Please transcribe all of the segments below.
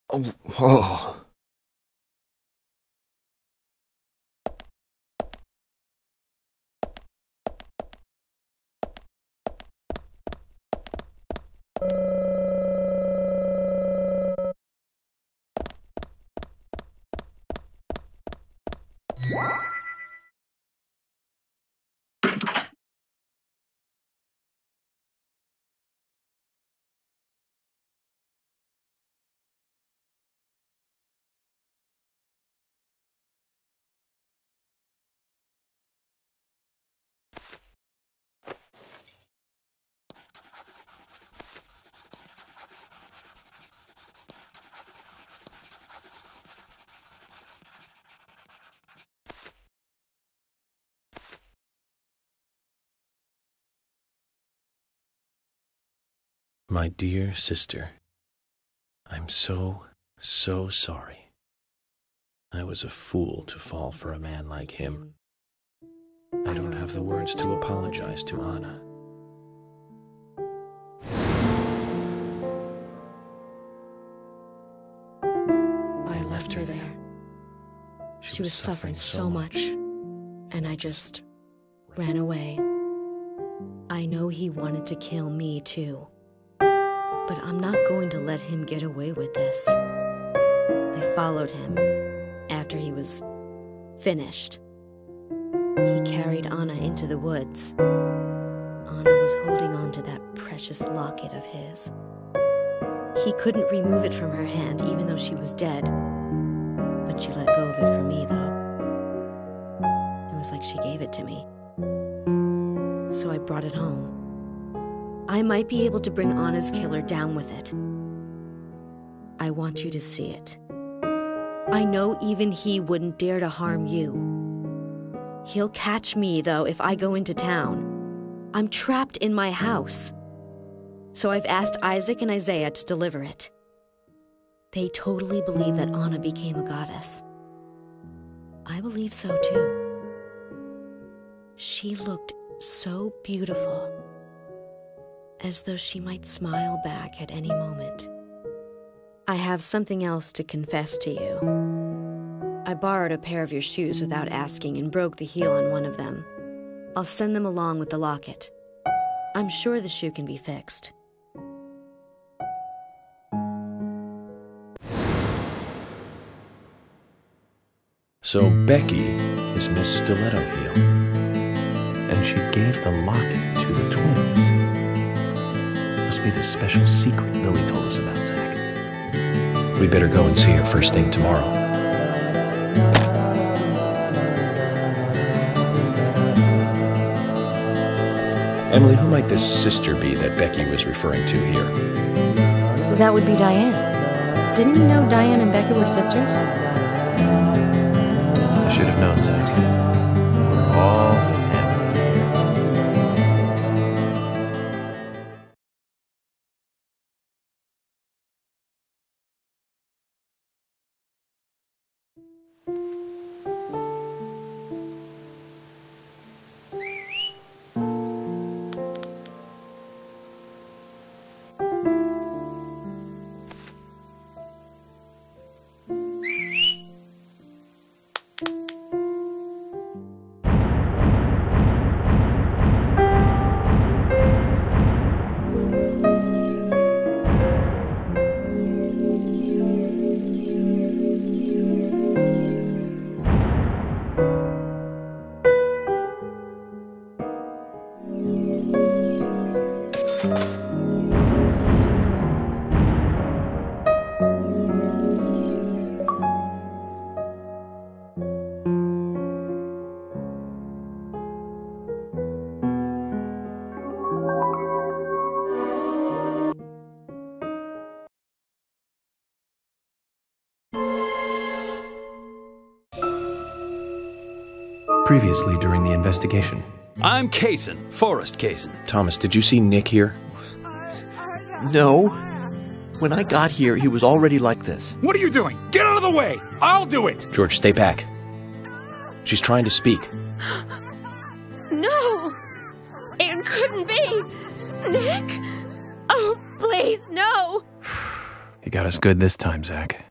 Oh, oh. My dear sister, I'm so sorry. I was a fool to fall for a man like him. I don't have the words to apologize to Anna. I left her there. She was suffering so much, and I just ran away. I know he wanted to kill me too. But I'm not going to let him get away with this. I followed him after he was finished. He carried Anna into the woods. Anna was holding on to that precious locket of his. He couldn't remove it from her hand, even though she was dead. But she let go of it for me, though. It was like she gave it to me. So I brought it home. I might be able to bring Anna's killer down with it. I want you to see it. I know even he wouldn't dare to harm you. He'll catch me, though, if I go into town. I'm trapped in my house. So I've asked Isaac and Isaiah to deliver it. They totally believe that Anna became a goddess. I believe so, too. She looked so beautiful, as though she might smile back at any moment. I have something else to confess to you. I borrowed a pair of your shoes without asking and broke the heel on one of them. I'll send them along with the locket. I'm sure the shoe can be fixed. So Becky is Miss Stiletto Heel, and she gave the locket to the twins. Must be the special secret Lily told us about, Zach. We better go and see her first thing tomorrow. Emily, who might this sister be that Becky was referring to here? That would be Diane. Didn't you know Diane and Becky were sisters? I should have known, Zach. We're all family. Previously during the investigation. I'm Kaysen, Forrest Kaysen. Thomas, did you see Nick here? No. When I got here, he was already like this. What are you doing? Get out of the way! I'll do it! George, stay back. She's trying to speak. No! It couldn't be! Nick? Oh, please, no! You got us good this time, Zach.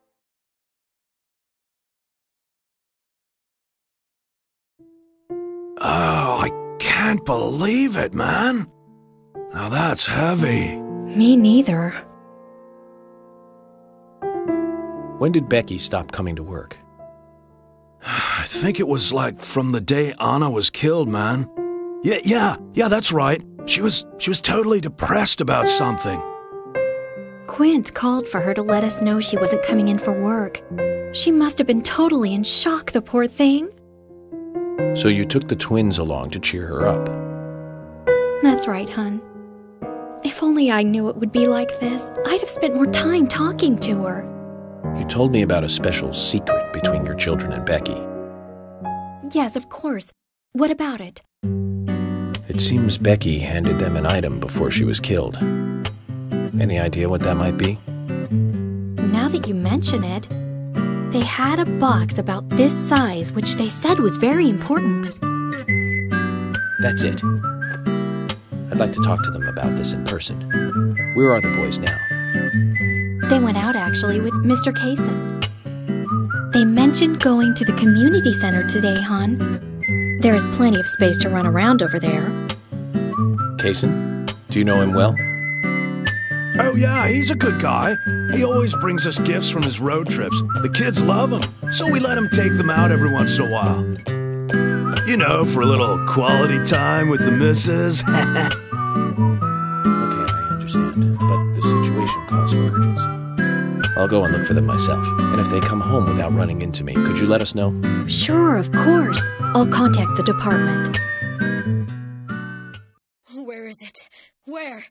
Oh, I can't believe it, man. Now that's heavy. Me neither. When did Becky stop coming to work? I think it was like from the day Anna was killed, man. Yeah, that's right. She was totally depressed about something. Quint called for her to let us know she wasn't coming in for work. She must have been totally in shock, the poor thing. So you took the twins along to cheer her up. That's right, hon. If only I knew it would be like this, I'd have spent more time talking to her. You told me about a special secret between your children and Becky. Yes, of course. What about it? It seems Becky handed them an item before she was killed. Any idea what that might be? Now that you mention it, they had a box about this size which they said was very important. That's it. I'd like to talk to them about this in person. Where are the boys now? They went out actually with Mr. Kaysen. They mentioned going to the community center today, hon. There is plenty of space to run around over there. Kaysen? Do you know him well? Oh yeah, he's a good guy. He always brings us gifts from his road trips. The kids love him, so we let him take them out every once in a while. You know, for a little quality time with the missus. Okay, I understand, but the situation calls for urgency. I'll go and look for them myself, and if they come home without running into me, could you let us know? Sure, of course. I'll contact the department. Where is it? Where?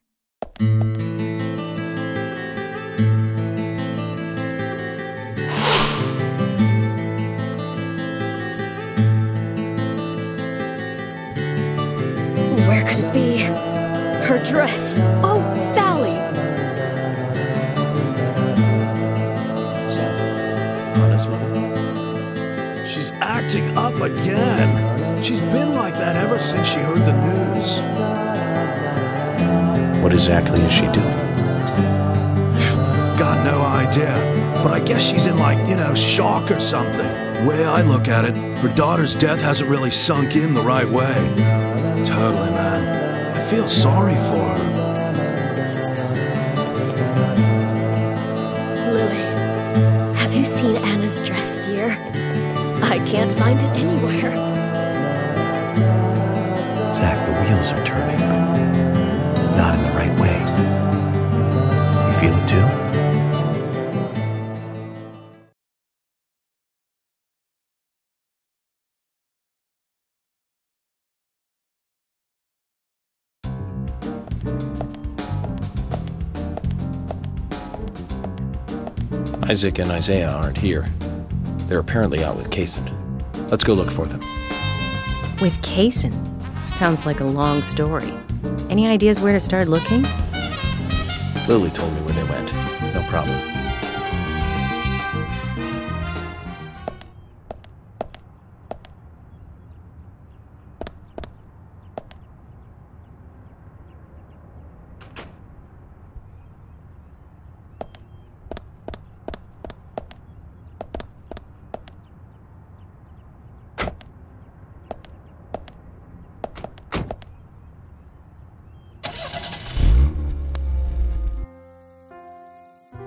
Where could it be? Her dress. Oh, Sally! Sally, Anna's mother? She's acting up again. She's been like that ever since she heard the news. What exactly is she doing? Got no idea. But I guess she's in like, shock or something. The way I look at it, her daughter's death hasn't really sunk in the right way. Totally, man. I feel sorry for her. Lily, have you seen Anna's dress, dear? I can't find it anywhere. Zach, the wheels are turning, but not in the right way. You feel it too? Isaac and Isaiah aren't here. They're apparently out with Kaysen. Let's go look for them. With Kaysen? Sounds like a long story. Any ideas where to start looking? Lily told me where they went. No problem.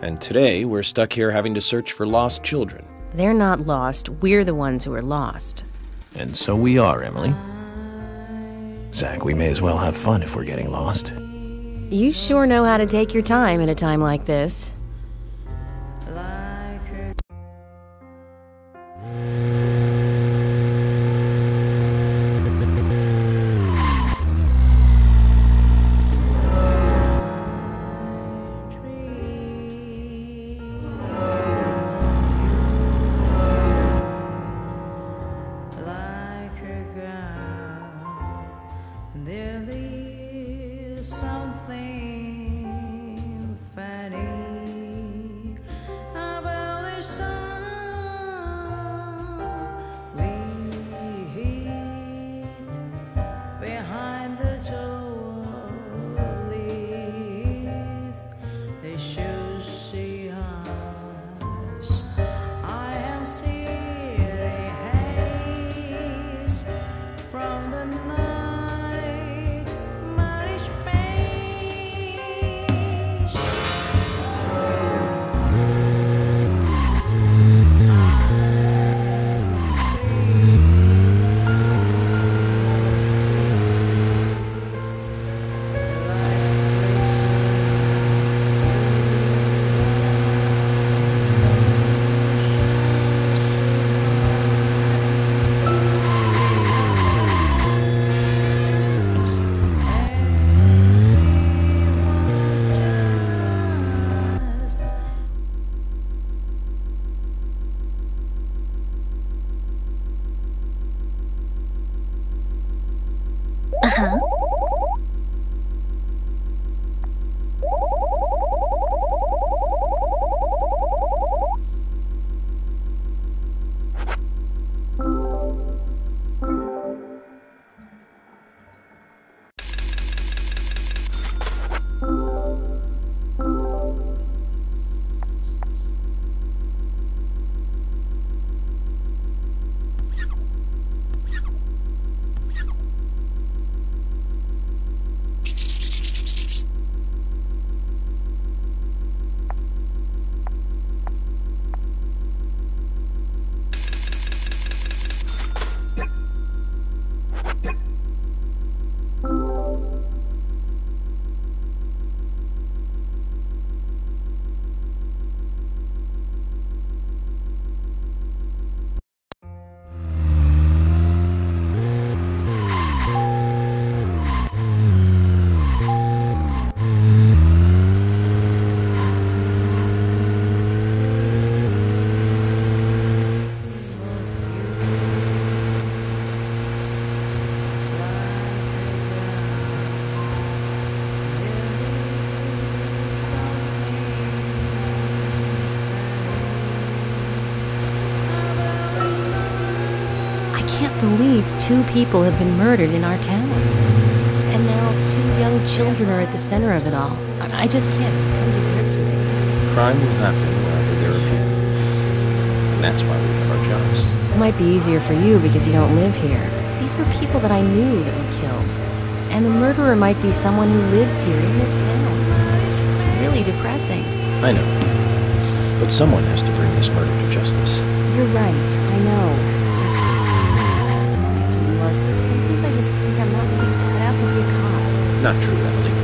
And today, we're stuck here having to search for lost children. They're not lost. We're the ones who are lost. And so we are, Emily. Zach, we may as well have fun if we're getting lost. You sure know how to take your time at a time like this. They should see how Uh-huh. I can't believe 2 people have been murdered in our town. And now 2 young children are at the center of it all. I just can't come to grips with it. Crime will happen wherever there are people. And that's why we have our jobs. It might be easier for you because you don't live here. These were people that I knew that were killed. And the murderer might be someone who lives here in this town. It's really depressing. I know. But someone has to bring this murder to justice. You're right, I know. Sometimes I just think I'm not really cut out to be a cop. Not true, Emily.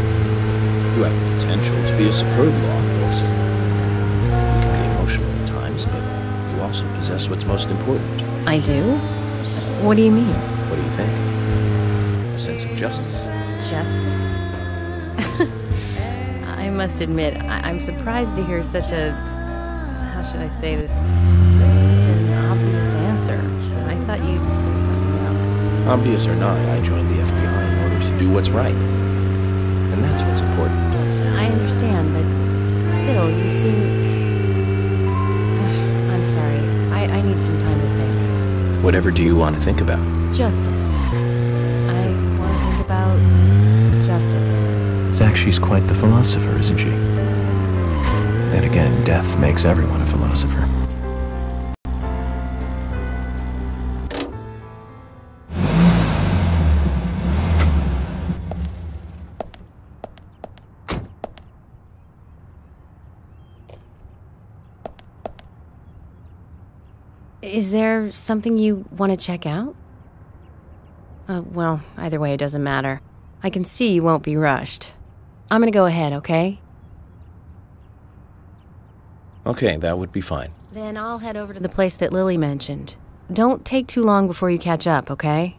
You have the potential to be a superb law enforcer. You can be emotional at times, but you also possess what's most important. I do? What do you mean? What do you think? A sense of justice. Justice? I must admit, I'm surprised to hear such a... how should I say this? Such an obvious answer. I thought you'd say something else. Obvious or not, I joined the FBI in order to do what's right. And that's what's important. I understand, but still, you seem... I'm sorry. I need some time to think. Whatever do you want to think about? Justice. I want to think about justice. Zach, she's quite the philosopher, isn't she? Then again, death makes everyone a philosopher. Is there something you want to check out? Well, either way, it doesn't matter. I can see you won't be rushed. I'm gonna go ahead, okay? Okay, that would be fine. Then I'll head over to the place that Lily mentioned. Don't take too long before you catch up, okay?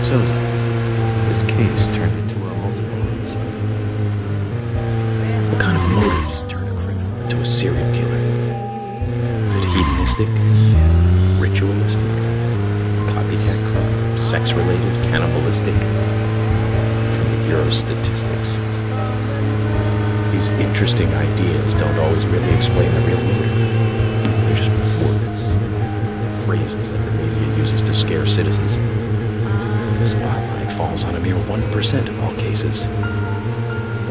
So, this case turned into a multiple homicide. What kind of motives turn a criminal into a serial killer? Is it hedonistic? Ritualistic? Copycat crime? Sex-related? Cannibalistic? From the Bureau of Statistics. These interesting ideas don't always really explain the real motive. They're just words, phrases that the media uses to scare citizens. The spotlight falls on a mere 1% of all cases.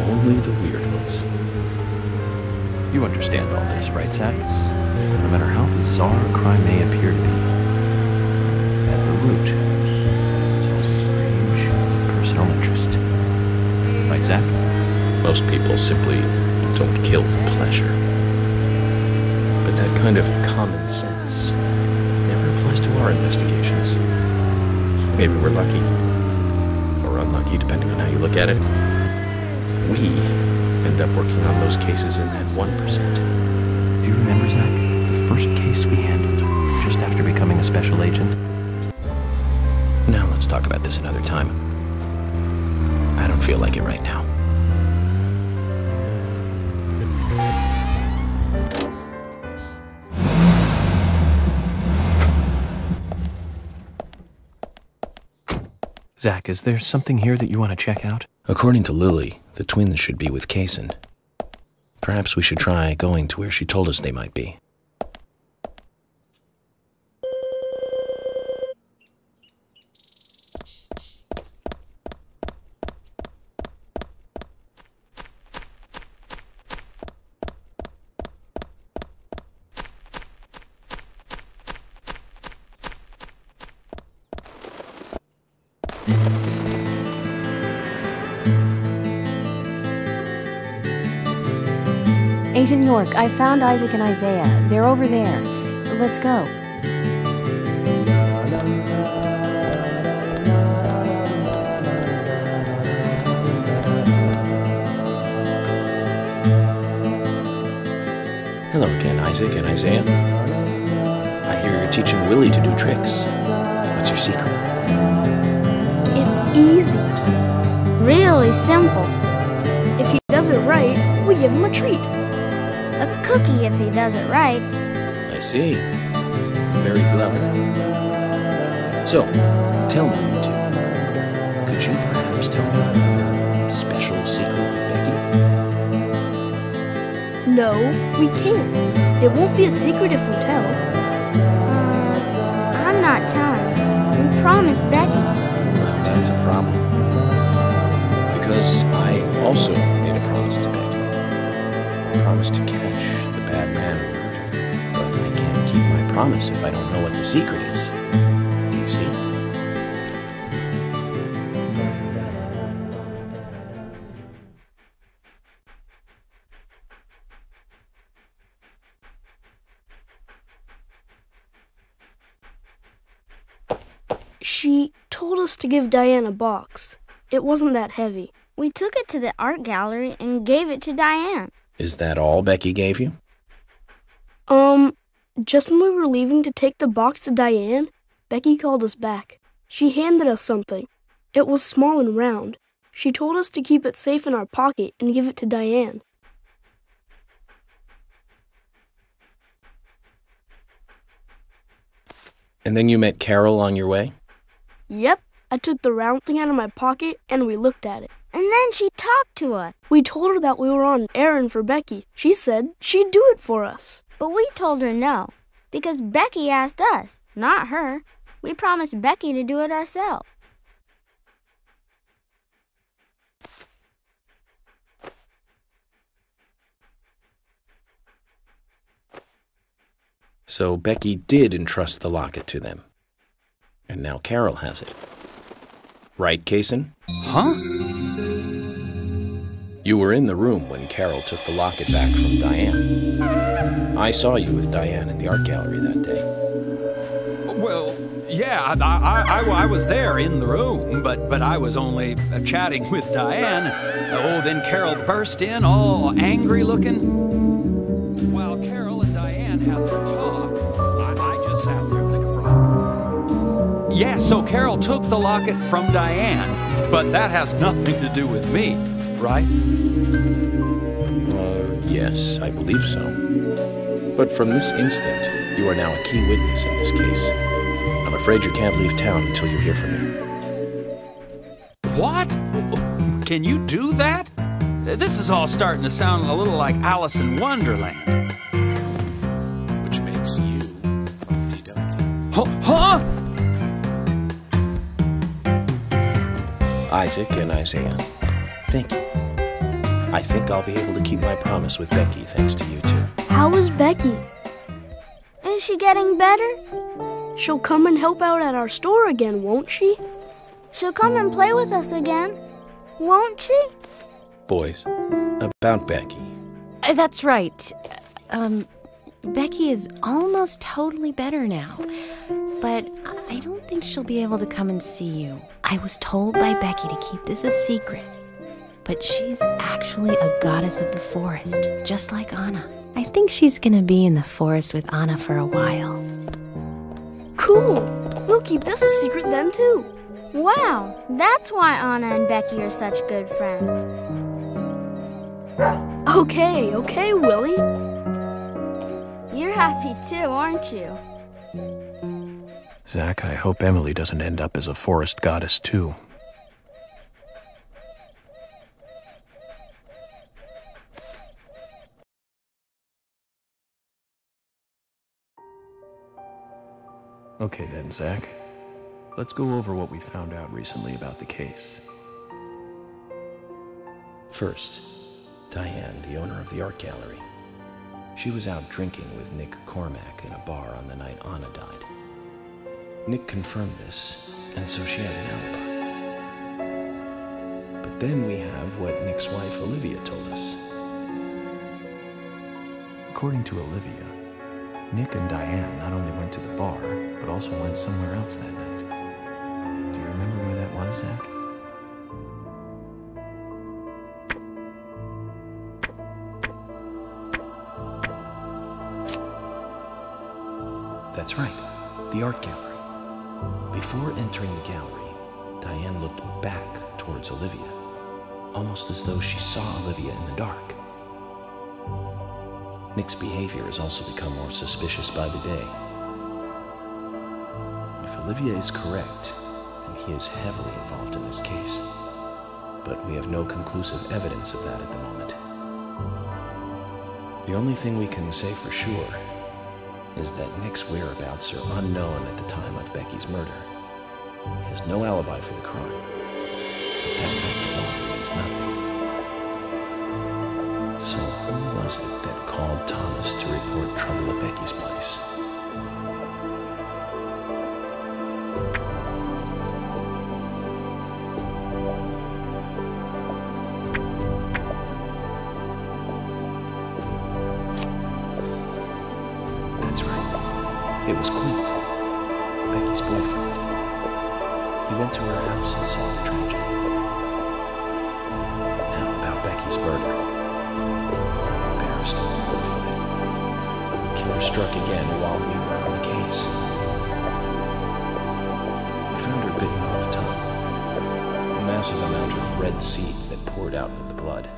Only the weird ones. You understand all this, right, Zach? No matter how bizarre a crime may appear to be, at the root, it's all strange, personal interest. Right, Zach? Most people simply don't kill for pleasure. But that kind of common sense never applies to our investigations. Maybe we're lucky, or unlucky, depending on how you look at it. We end up working on those cases in that 1%. Do you remember, Zach, the first case we handled just after becoming a special agent? Now let's talk about this another time. I don't feel like it right now. Zach, is there something here that you want to check out? According to Lily, the twins should be with Kaysen. Perhaps we should try going to where she told us they might be. Agent York, I found Isaac and Isaiah. They're over there. Let's go. Hello again, Isaac and Isaiah. I hear you're teaching Willie to do tricks. What's your secret? It's easy. Really simple. If he does it right, we give him a treat. A cookie if he does it right. I see. Very clever. So, tell me, you two. Could you perhaps tell me a special secret of Becky? No, we can't. It won't be a secret if we tell. I'm not telling. We promised Becky. Well, that's a problem. Because I also made a promise to Becky. I promised to catch the bad man, but I can't keep my promise if I don't know what the secret is. Do you see? She told us to give Diane a box. It wasn't that heavy. We took it to the art gallery and gave it to Diane. Is that all Becky gave you? Just when we were leaving to take the box to Diane, Becky called us back. She handed us something. It was small and round. She told us to keep it safe in our pocket and give it to Diane. And then you met Carol on your way? Yep, I took the round thing out of my pocket and we looked at it. And then she talked to us. We told her that we were on an errand for Becky. She said she'd do it for us. But we told her no, because Becky asked us, not her. We promised Becky to do it ourselves. So Becky did entrust the locket to them. And now Carol has it. Right, Kaysen? Huh? You were in the room when Carol took the locket back from Diane. I saw you with Diane in the art gallery that day. Well, yeah, I was there in the room, but I was only chatting with Diane. Oh, then Carol burst in, all angry looking. While Carol and Diane had their talk, I just sat there like a frog. Yeah, so Carol took the locket from Diane, but that has nothing to do with me, right? Yes, I believe so. But from this instant, you are now a key witness in this case. I'm afraid you can't leave town until you hear from me. What? Can you do that? This is all starting to sound a little like Alice in Wonderland. Which makes you Humpty Dumpty. Huh? Isaac and Isaiah, thank you. I think I'll be able to keep my promise with Becky thanks to you two. How is Becky? Is she getting better? She'll come and help out at our store again, won't she? She'll come and play with us again, won't she? Boys, about Becky. That's right. Becky is almost totally better now. But I don't think she'll be able to come and see you. I was told by Becky to keep this a secret. But she's actually a goddess of the forest, just like Anna. I think she's gonna be in the forest with Anna for a while. Cool. We'll keep this a secret then, too. Wow, that's why Anna and Becky are such good friends. Okay, Willie. You're happy too, aren't you? Zach, I hope Emily doesn't end up as a forest goddess, too. Okay then, Zach. Let's go over what we found out recently about the case. First, Diane, the owner of the art gallery. She was out drinking with Nick Cormack in a bar on the night Anna died. Nick confirmed this, and so she has an alibi. But then we have what Nick's wife Olivia told us. According to Olivia, Nick and Diane not only went to the bar, but also went somewhere else that night. Do you remember where that was, Zach? That's right, the art gallery. Before entering the gallery, Diane looked back towards Olivia, almost as though she saw Olivia in the dark. Nick's behavior has also become more suspicious by the day. If Olivia is correct, then he is heavily involved in this case. But we have no conclusive evidence of that at the moment. The only thing we can say for sure is that Nick's whereabouts are unknown at the time of Becky's murder. He has no alibi for the crime. But that fact alone means nothing. So who was it that called Thomas to report trouble at Becky's place? That's right. It was Clint, Becky's boyfriend. He went to her house and saw the tragedy. Now about Becky's murder. Embarrassed and horrified. The killer struck again while we were on the case. We found her bitten off tongue. A massive amount of red seeds that poured out with the blood.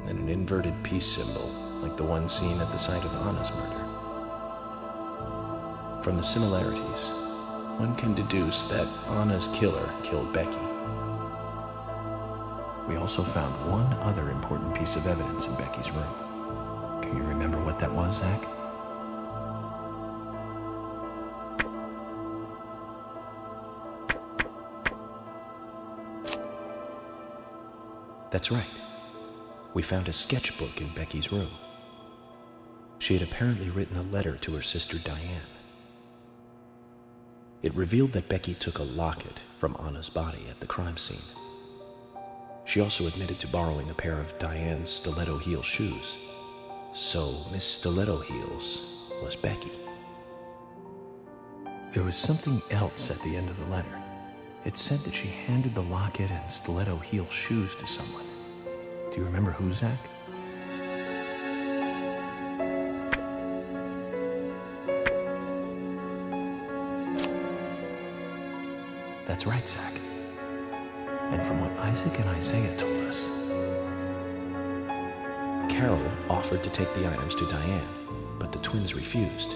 And an inverted peace symbol, like the one seen at the site of Anna's murder. From the similarities, one can deduce that Anna's killer killed Becky. We also found one other important piece of evidence in Becky's room. Can you remember what that was, Zach? That's right. We found a sketchbook in Becky's room. She had apparently written a letter to her sister Diane. It revealed that Becky took a locket from Anna's body at the crime scene. She also admitted to borrowing a pair of Diane's stiletto heel shoes. So Miss Stiletto Heels was Becky. There was something else at the end of the letter. It said that she handed the locket and stiletto heel shoes to someone. Do you remember who, Zach? That's right, Zach. And from what Isaac and Isaiah told us, Carol offered to take the items to Diane, but the twins refused.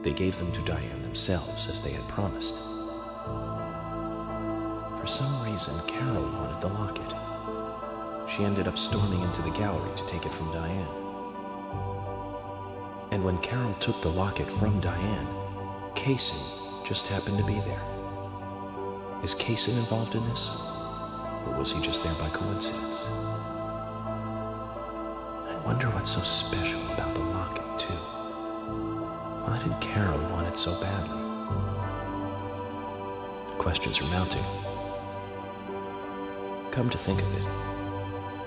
They gave them to Diane themselves, as they had promised. For some reason, Carol wanted the locket. She ended up storming into the gallery to take it from Diane. And when Carol took the locket from Diane, Kaysen just happened to be there. Is Kaysen involved in this? Or was he just there by coincidence? I wonder what's so special about the locket, too. Why did Carol want it so badly? The questions are mounting. Come to think of it,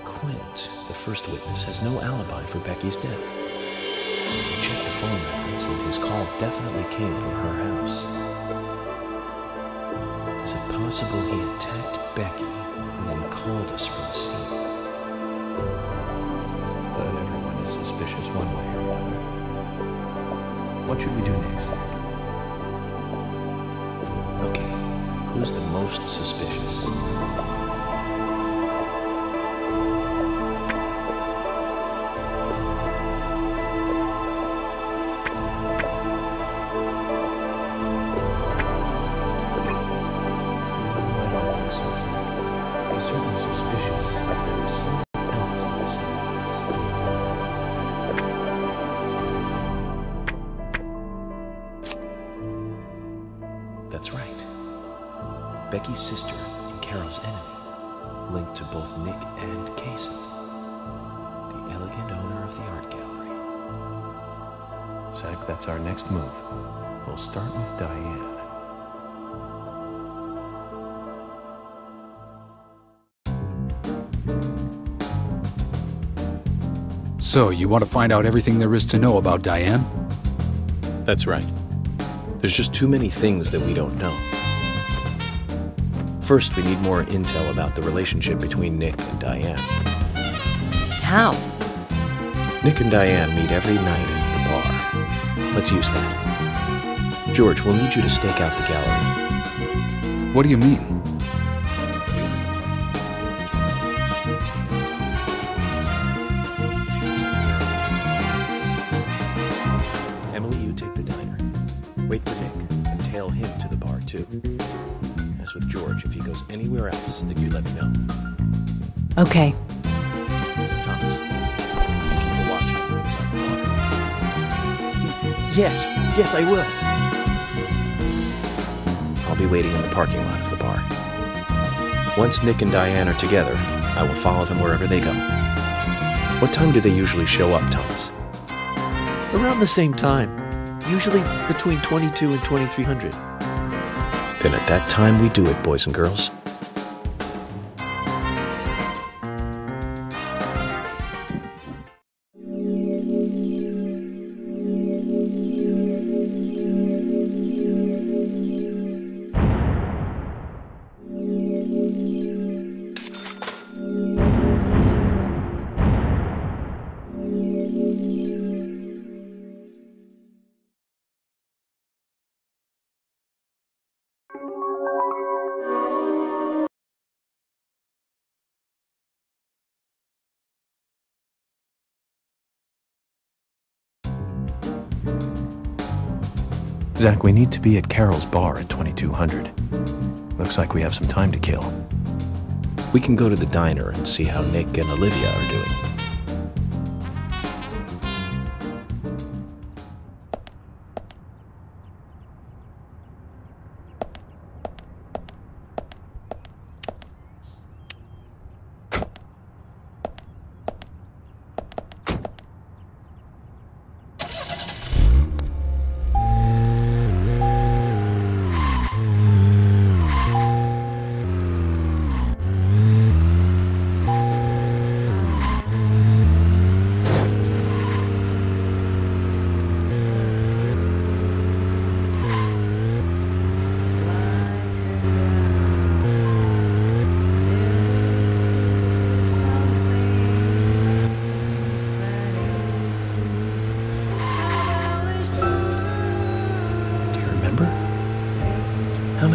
Quint, the first witness, has no alibi for Becky's death. He checked the phone records, and his call definitely came from her house. Is it possible he attacked Becky and then called us from the scene? But everyone is suspicious one way or another. What should we do next? Okay, who's the most suspicious? That's right. Becky's sister and Carol's enemy, linked to both Nick and Kaysen, the elegant owner of the art gallery. Zach, that's our next move. We'll start with Diane. So, you want to find out everything there is to know about Diane? That's right. There's just too many things that we don't know. First, we need more intel about the relationship between Nick and Diane. How? Nick and Diane meet every night at the bar. Let's use that. George, we'll need you to stake out the gallery. What do you mean? Emily, you take the diner. Wait for Nick and tail him to the bar, too. As with George, if he goes anywhere else, then you let me know. Okay. Thomas, you keep a watch on him inside the bar. Yes, I will. I'll be waiting in the parking lot of the bar. Once Nick and Diane are together, I will follow them wherever they go. What time do they usually show up, Thomas? Around the same time. Usually between 22 and 2300. Then at that time we do it, boys and girls. Zach, we need to be at Carol's bar at 2200. Looks like we have some time to kill. We can go to the diner and see how Nick and Olivia are doing.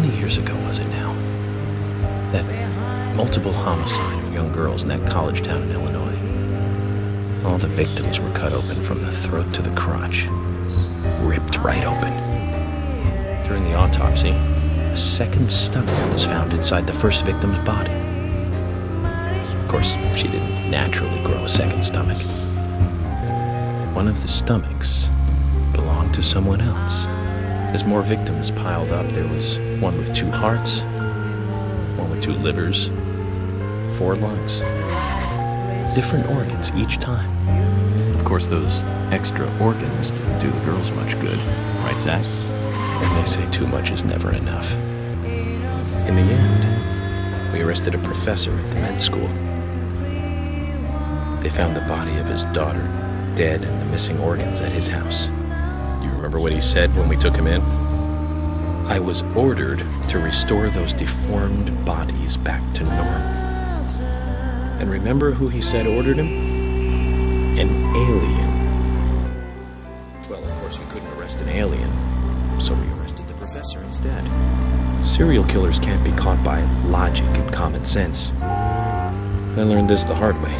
many years ago was it now? That multiple homicide of young girls in that college town in Illinois. All the victims were cut open from the throat to the crotch. Ripped right open. During the autopsy, a second stomach was found inside the first victim's body. Of course, she didn't naturally grow a second stomach. One of the stomachs belonged to someone else. As more victims piled up, there was one with 2 hearts, one with 2 livers, 4 lungs. Different organs each time. Of course, those extra organs didn't do the girls much good, right, Zach? And they say too much is never enough. In the end, we arrested a professor at the med school. They found the body of his daughter, dead, and the missing organs at his house. Do you remember what he said when we took him in? I was ordered to restore those deformed bodies back to normal. And remember who he said ordered him? An alien. Well, of course, we couldn't arrest an alien, so we arrested the professor instead. Serial killers can't be caught by logic and common sense. I learned this the hard way.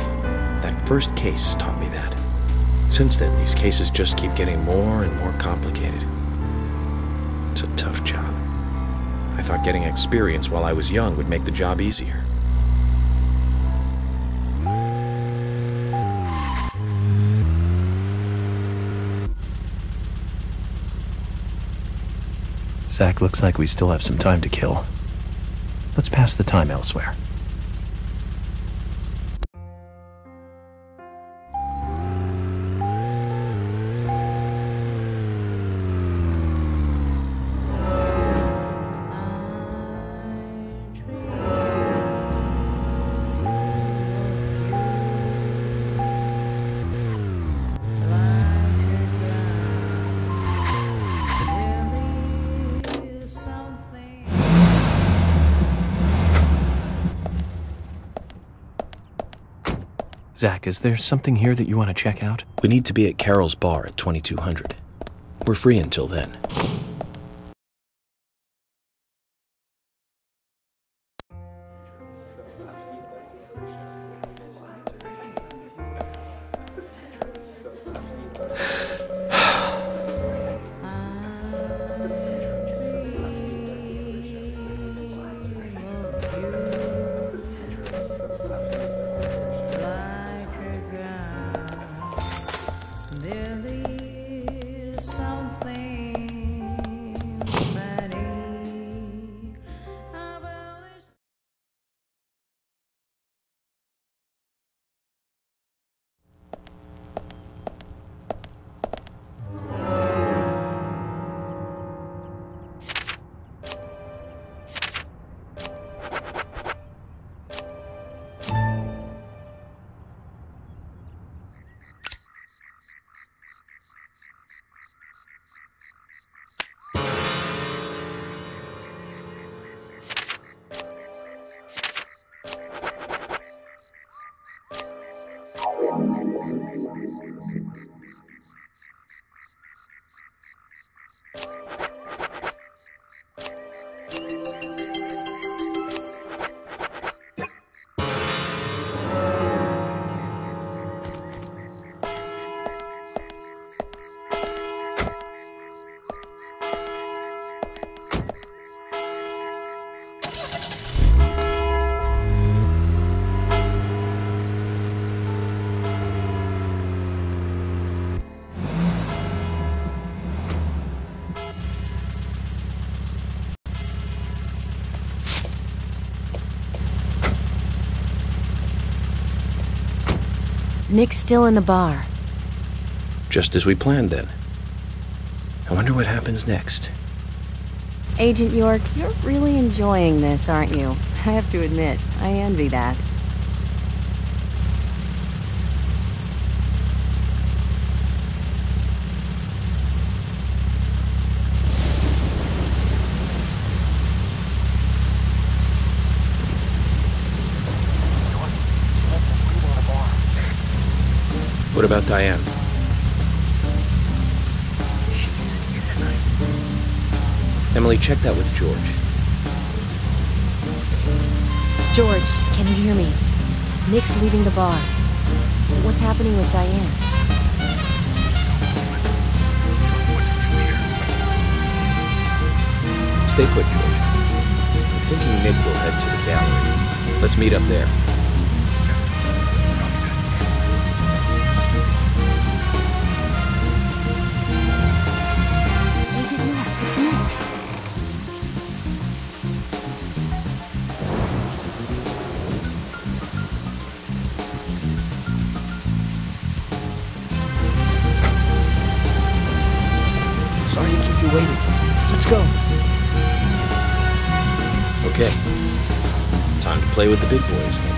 That first case taught me that. Since then, these cases just keep getting more and more complicated. It's a tough job. I thought getting experience while I was young would make the job easier. Zach, looks like we still have some time to kill. Let's pass the time elsewhere. Zach, is there something here that you want to check out? We need to be at Carol's bar at 2200. We're free until then. Nick's still in the bar. Just as we planned then. I wonder what happens next. Agent York, you're really enjoying this, aren't you? I have to admit, I envy that. What about Diane? Emily, check that with George. George, can you hear me? Nick's leaving the bar. What's happening with Diane? Stay put, George. I'm thinking Nick will head to the gallery. Let's meet up there. Is it Nick? It's Nick. Sorry to keep you waiting. Let's go. Okay. Time to play with the big boys, Nick.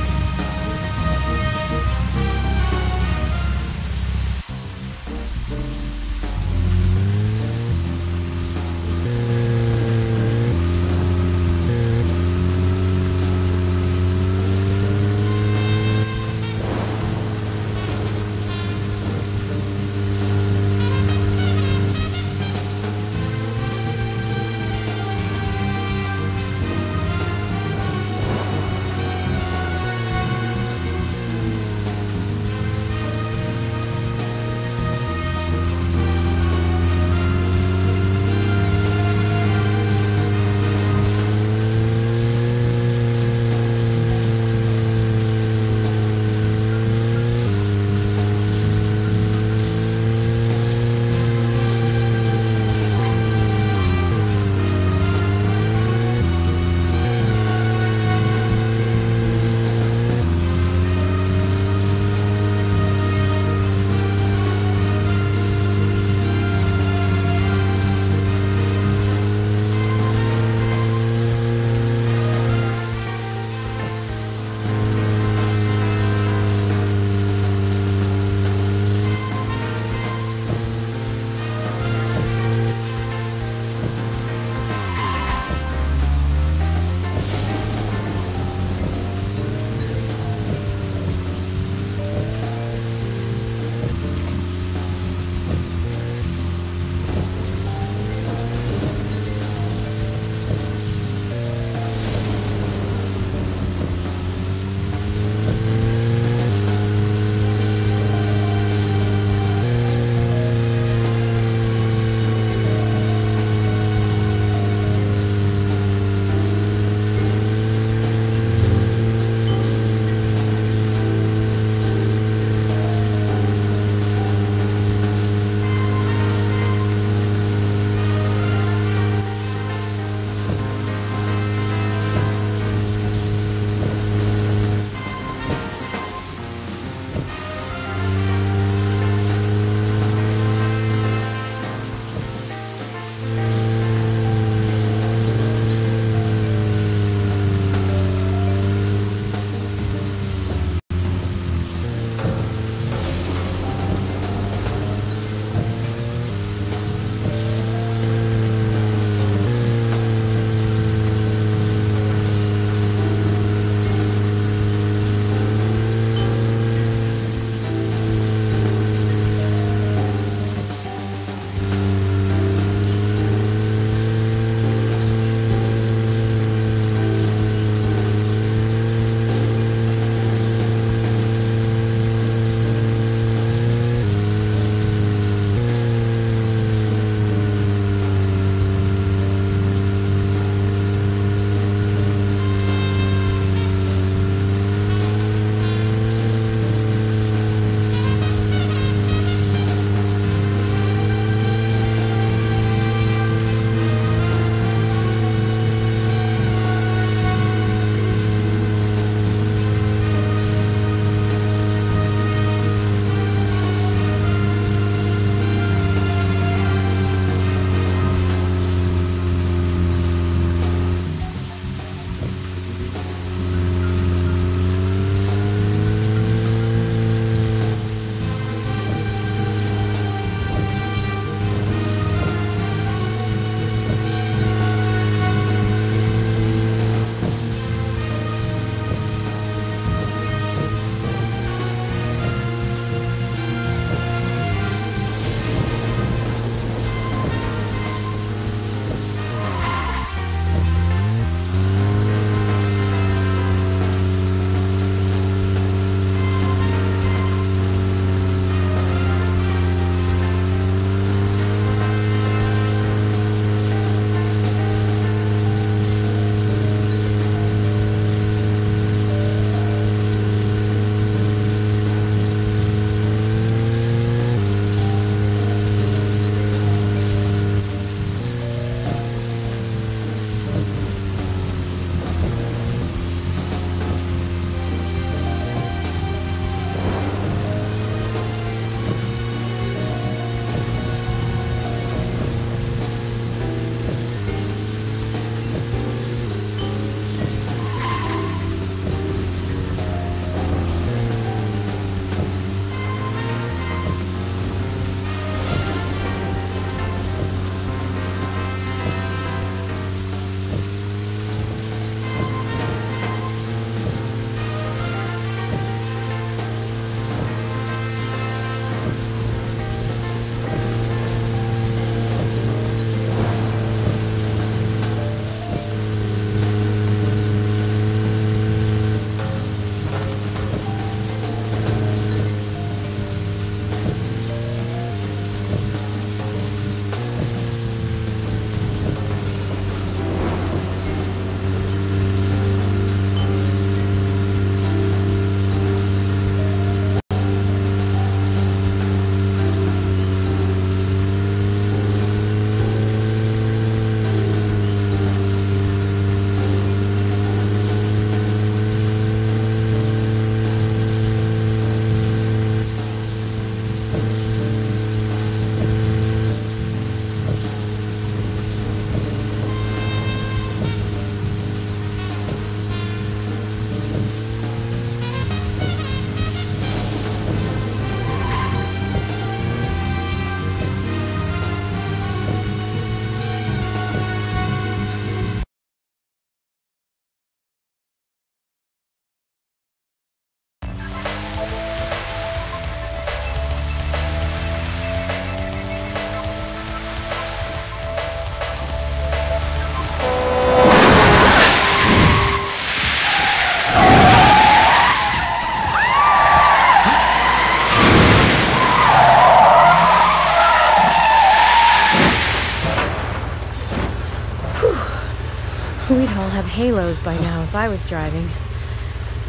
all have halos by now if I was driving.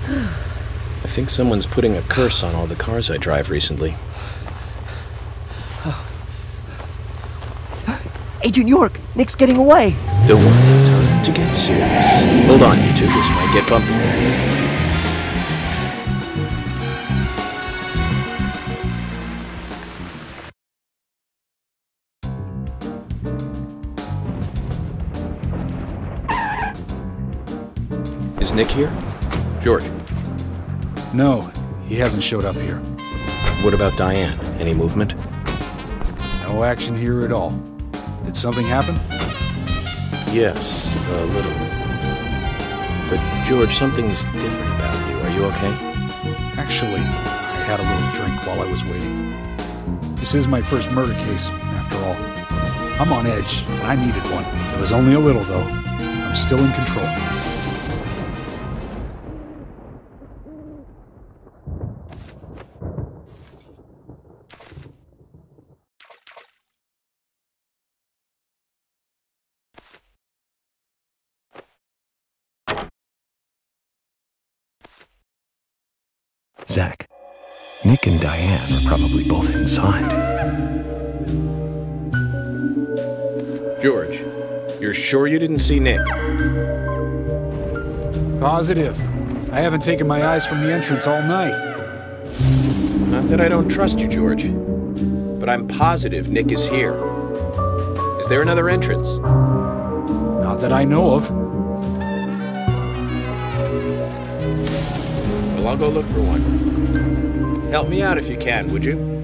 I think someone's putting a curse on all the cars I drive recently. Agent York, Nick's getting away. Don't worry, time to get serious. Hold on, you two, this might get bumpy. Is Nick here? George? No, he hasn't showed up here. What about Diane? Any movement? No action here at all. Did something happen? Yes, a little. But George, something's different about you. Are you okay? Actually, I had a little drink while I was waiting. This is my first murder case, after all. I'm on edge, and I needed one. It was only a little, though. I'm still in control. Zach, Nick and Diane are probably both inside. George, you're sure you didn't see Nick? Positive. I haven't taken my eyes from the entrance all night. Not that I don't trust you, George, but I'm positive Nick is here. Is there another entrance? Not that I know of. Well, I'll go look for one. Help me out if you can, would you?